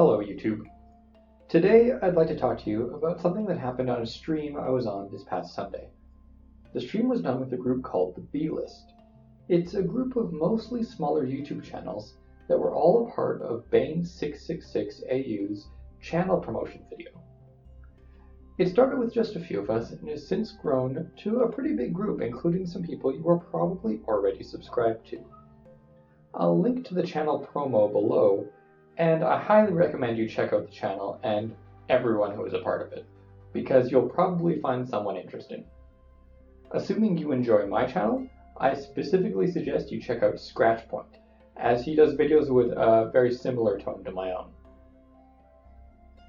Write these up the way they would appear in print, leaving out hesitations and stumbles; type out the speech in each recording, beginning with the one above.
Hello YouTube. Today I'd like to talk to you about something that happened on a stream I was on this past Sunday. The stream was done with a group called the B-List. It's a group of mostly smaller YouTube channels that were all a part of Bane666AU's channel promotion video. It started with just a few of us and has since grown to a pretty big group, including some people you are probably already subscribed to. I'll link to the channel promo below, and I highly recommend you check out the channel and everyone who is a part of it, because you'll probably find someone interesting. Assuming you enjoy my channel, I specifically suggest you check out Scratchpoint, as he does videos with a very similar tone to my own.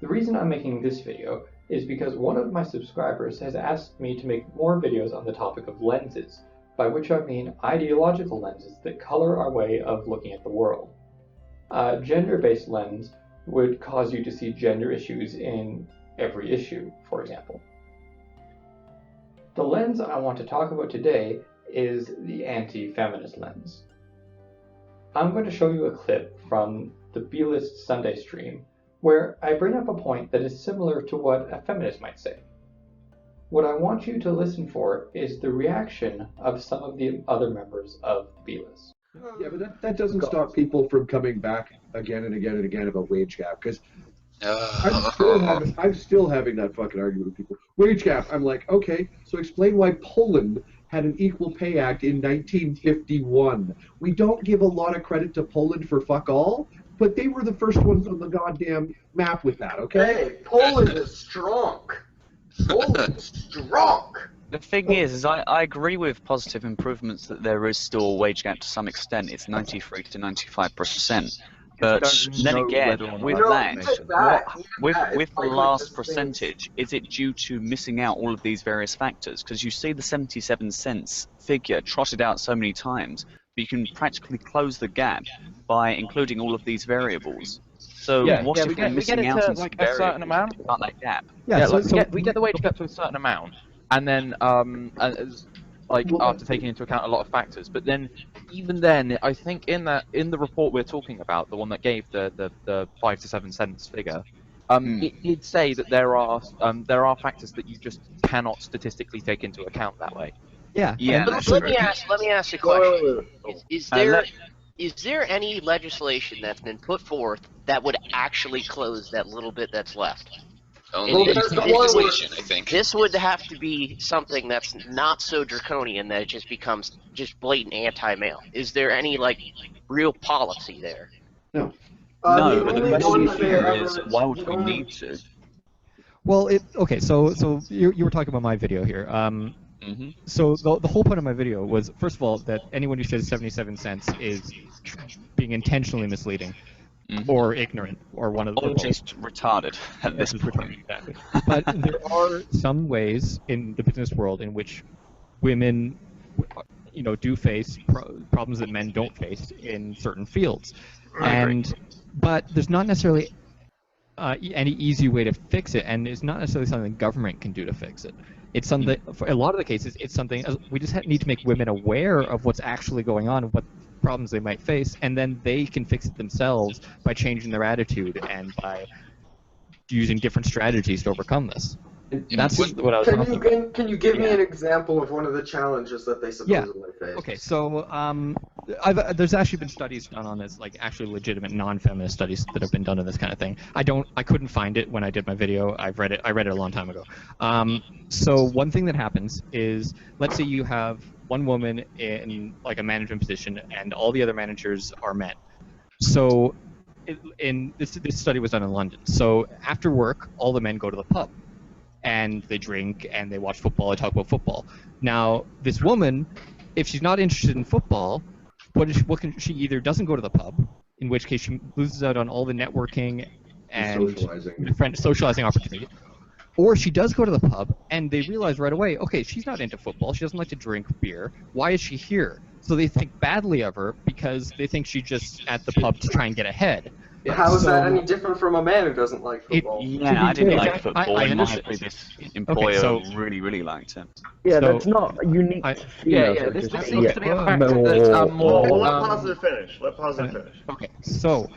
The reason I'm making this video is because one of my subscribers has asked me to make more videos on the topic of lenses, by which I mean ideological lenses that color our way of looking at the world. A gender-based lens would cause you to see gender issues in every issue, for example. The lens I want to talk about today is the Anti-Feminist Lens. I'm going to show you a clip from the B-List Sunday stream where I bring up a point that is similar to what a feminist might say. What I want you to listen for is the reaction of some of the other members of the B-List. Yeah, but that doesn't stop people from coming back again and again and again about wage gap, because I'm still having that fucking argument with people. Wage gap, I'm like, okay, so explain why Poland had an Equal Pay Act in 1951. We don't give a lot of credit to Poland for fuck all, but they were the first ones on the goddamn map with that, okay? Hey, Poland is strong. Poland is strong. The thing is I agree with positive improvements that there is still a wage gap to some extent. It's 93 to 95%. But then again, with the last percentage, is it due to missing out all of these various factors? Because you see the 77 cents figure trotted out so many times, but you can practically close the gap by including all of these variables. So what if we're missing out on like a certain amount? That gap. Yeah, so we get the wage gap to a certain amount, and then after taking into account a lot of factors. But then, even then, I think in the report we're talking about, the one that gave the 5 to 7 cents figure, it did say that there are factors that you just cannot statistically take into account that way. Yeah. Let me ask a question. Is there any legislation that's been put forth that would actually close that little bit that's left? Only legislation, I think. This would have to be something that's not so draconian that it just becomes just blatant anti-male. Is there any real policy there? No. No, but the question here is, why would we need to? Well, okay, so you were talking about my video here. So the whole point of my video was, first of all, that anyone who says 77 cents is being intentionally misleading. Or ignorant, or one of the or just retarded at this point. Exactly. But there are some ways in the business world in which women, do face problems that men don't face in certain fields, but there's not necessarily any easy way to fix it, and it's not necessarily something the government can do to fix it. It's something, for a lot of the cases, it's something we just need to make women aware of what's actually going on, what problems they might face, and then they can fix it themselves by changing their attitude and by using different strategies to overcome this. That's what I was talking about. Can you give me an example of one of the challenges that they supposedly face? Okay, so there's actually been studies done on this, actually legitimate non-feminist studies that have been done on this kind of thing. I couldn't find it when I did my video. I read it a long time ago. So one thing that happens is, let's say you have one woman in a management position and all the other managers are men. So this study was done in London. So after work, all the men go to the pub. And they drink, and they watch football, and talk about football. Now, this woman, if she's not interested in football, she either doesn't go to the pub, in which case she loses out on all the networking and socializing opportunity, or she does go to the pub, and they realize right away, okay, she's not into football, she doesn't like to drink beer, why is she here? So they think badly of her because they think she's just at the pub to try and get ahead. How is that any different from a man who doesn't like football? I didn't like football. My previous employer really, really liked it. Yeah, that's not unique. This seems to be a factor that's more. Let positive finish. Okay, so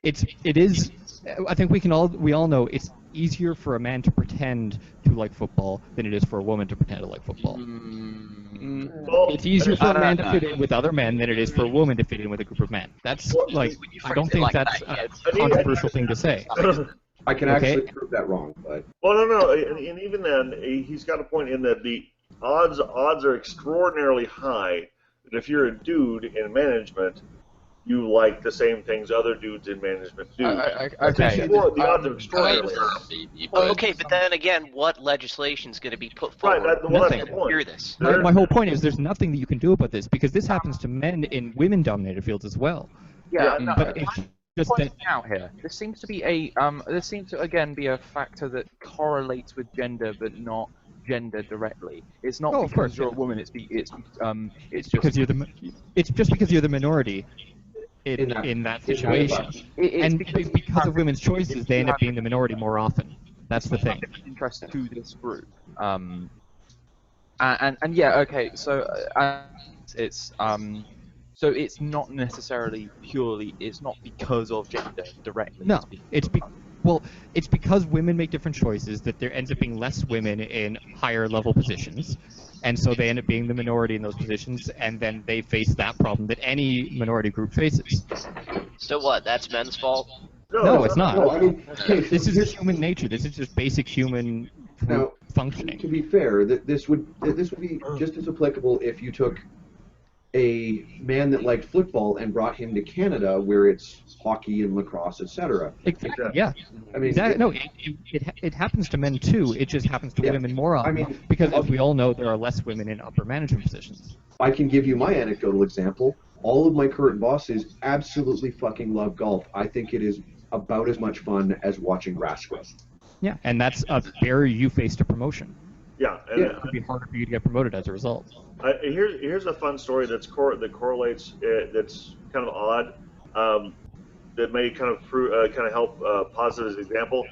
it is. I think we all know it's easier for a man to pretend to like football than it is for a woman to pretend to like football. It's easier for a man to fit in with other men than it is for a woman to fit in with a group of men. That's like, I don't think that's a controversial thing to say. I can actually prove that wrong, but well, no, and even then, he's got a point in that the odds are extraordinarily high that if you're a dude in management, you like the same things other dudes in management do. Okay. The odds are extraordinarily high. Well, okay, but then again, what legislation is going to be put forward? Right, that's the point. Hear this. My whole point is there's nothing that you can do about this because this happens to men in women-dominated fields as well. Yeah, no, but it's just that out here. This seems to be a this seems to again be a factor that correlates with gender, but not gender directly. It's not because you're a woman. It's because you're the minority in that situation. And because of women's choices, they end up being the minority more often. That's the thing. Interest to this group. And yeah, okay. So it's so it's not necessarily purely. It's not because of gender directly. No, it's because women make different choices that there ends up being less women in higher level positions, and so they end up being the minority in those positions, and then they face that problem that any minority group faces. So what? That's men's fault? No, it's not. No, I mean, this is just human nature. This is just basic human functioning. To be fair, this would be just as applicable if you took a man that liked football and brought him to Canada, where it's hockey and lacrosse, etc. Exactly. Yeah. I mean, it happens to men too. It just happens to women more often. Because as we all know, there are less women in upper management positions. I can give you my anecdotal example. All of my current bosses absolutely fucking love golf. I think it is about as much fun as watching grass grow. Yeah, and that's a barrier you face to promotion. Yeah, and it could be harder for you to get promoted as a result. Here's a fun story that correlates. That's kind of odd. That may kind of help positive as an example.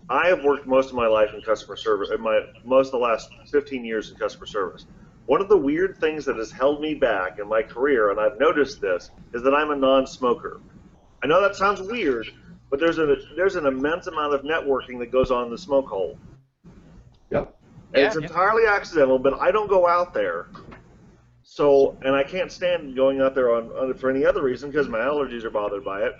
I have worked most of my life in customer service. Most of the last 15 years in customer service. One of the weird things that has held me back in my career, and I've noticed this, is that I'm a non-smoker. I know that sounds weird, but there's an immense amount of networking that goes on in the smoke hole. Yep. And it's entirely accidental, but I don't go out there. So, and I can't stand going out there for any other reason because my allergies are bothered by it.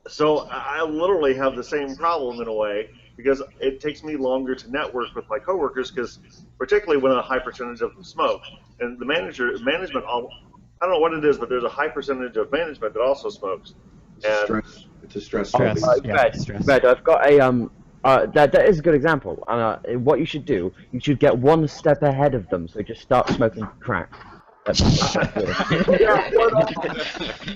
So I literally have the same problem in a way because it takes me longer to network with my coworkers because particularly when a high percentage of them smoke. And the management, I don't know what it is, but there's a high percentage of management that also smokes. It's a stress. Red, I've got a that is a good example. And what you should do, you should get one step ahead of them. So just start smoking crack.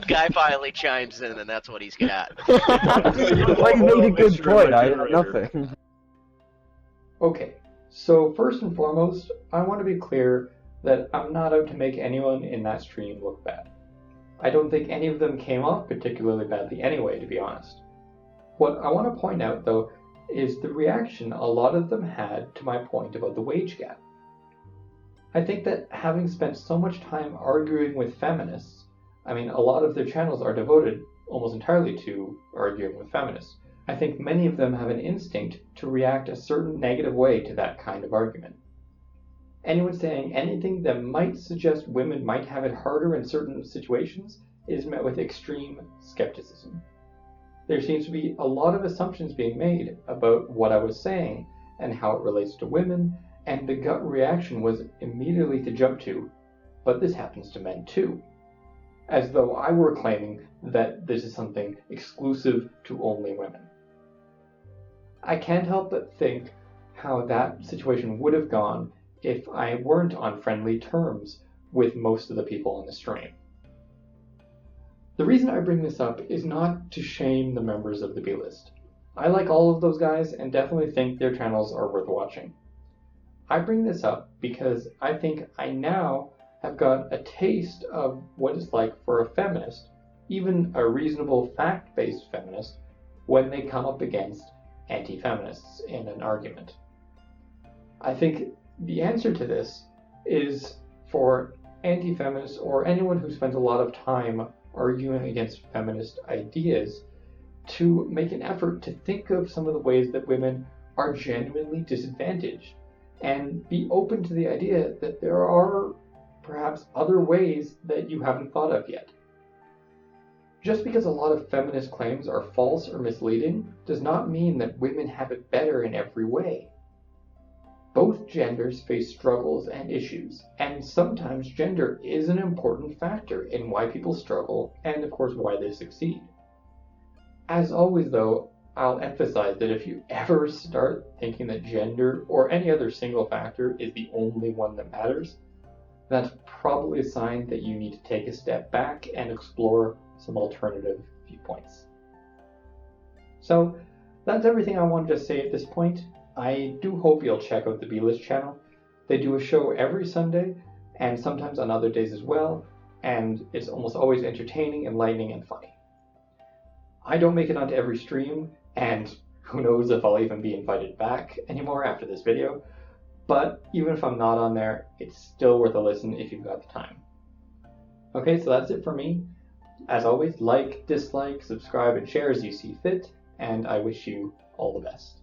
Guy finally chimes in, and that's what he's got. Well, you made a good point. I had nothing. Okay, so first and foremost, I want to be clear that I'm not out to make anyone in that stream look bad. I don't think any of them came off particularly badly anyway, to be honest. What I want to point out, though, is the reaction a lot of them had to my point about the wage gap. I think that having spent so much time arguing with feminists, I mean, a lot of their channels are devoted almost entirely to arguing with feminists. I think many of them have an instinct to react a certain negative way to that kind of argument. Anyone saying anything that might suggest women might have it harder in certain situations is met with extreme skepticism. There seems to be a lot of assumptions being made about what I was saying and how it relates to women, and the gut reaction was immediately to jump to, but this happens to men too. As though I were claiming that this is something exclusive to only women. I can't help but think how that situation would have gone if I weren't on friendly terms with most of the people on the stream. The reason I bring this up is not to shame the members of the B-list. I like all of those guys and definitely think their channels are worth watching. I bring this up because I think I now have got a taste of what it's like for a feminist, even a reasonable fact-based feminist, when they come up against anti-feminists in an argument. I think the answer to this is for anti-feminists or anyone who spends a lot of time arguing against feminist ideas to make an effort to think of some of the ways that women are genuinely disadvantaged and be open to the idea that there are perhaps other ways that you haven't thought of yet. Just because a lot of feminist claims are false or misleading does not mean that women have it better in every way. Both genders face struggles and issues, and sometimes gender is an important factor in why people struggle and, of course, why they succeed. As always, though, I'll emphasize that if you ever start thinking that gender or any other single factor is the only one that matters, that's probably a sign that you need to take a step back and explore some alternative viewpoints. So that's everything I wanted to say at this point. I do hope you'll check out the B-List channel. They do a show every Sunday and sometimes on other days as well, and it's almost always entertaining, enlightening, and funny. I don't make it onto every stream, and who knows if I'll even be invited back anymore after this video, but even if I'm not on there, it's still worth a listen if you've got the time. Okay, so that's it for me. As always, like, dislike, subscribe, and share as you see fit, and I wish you all the best.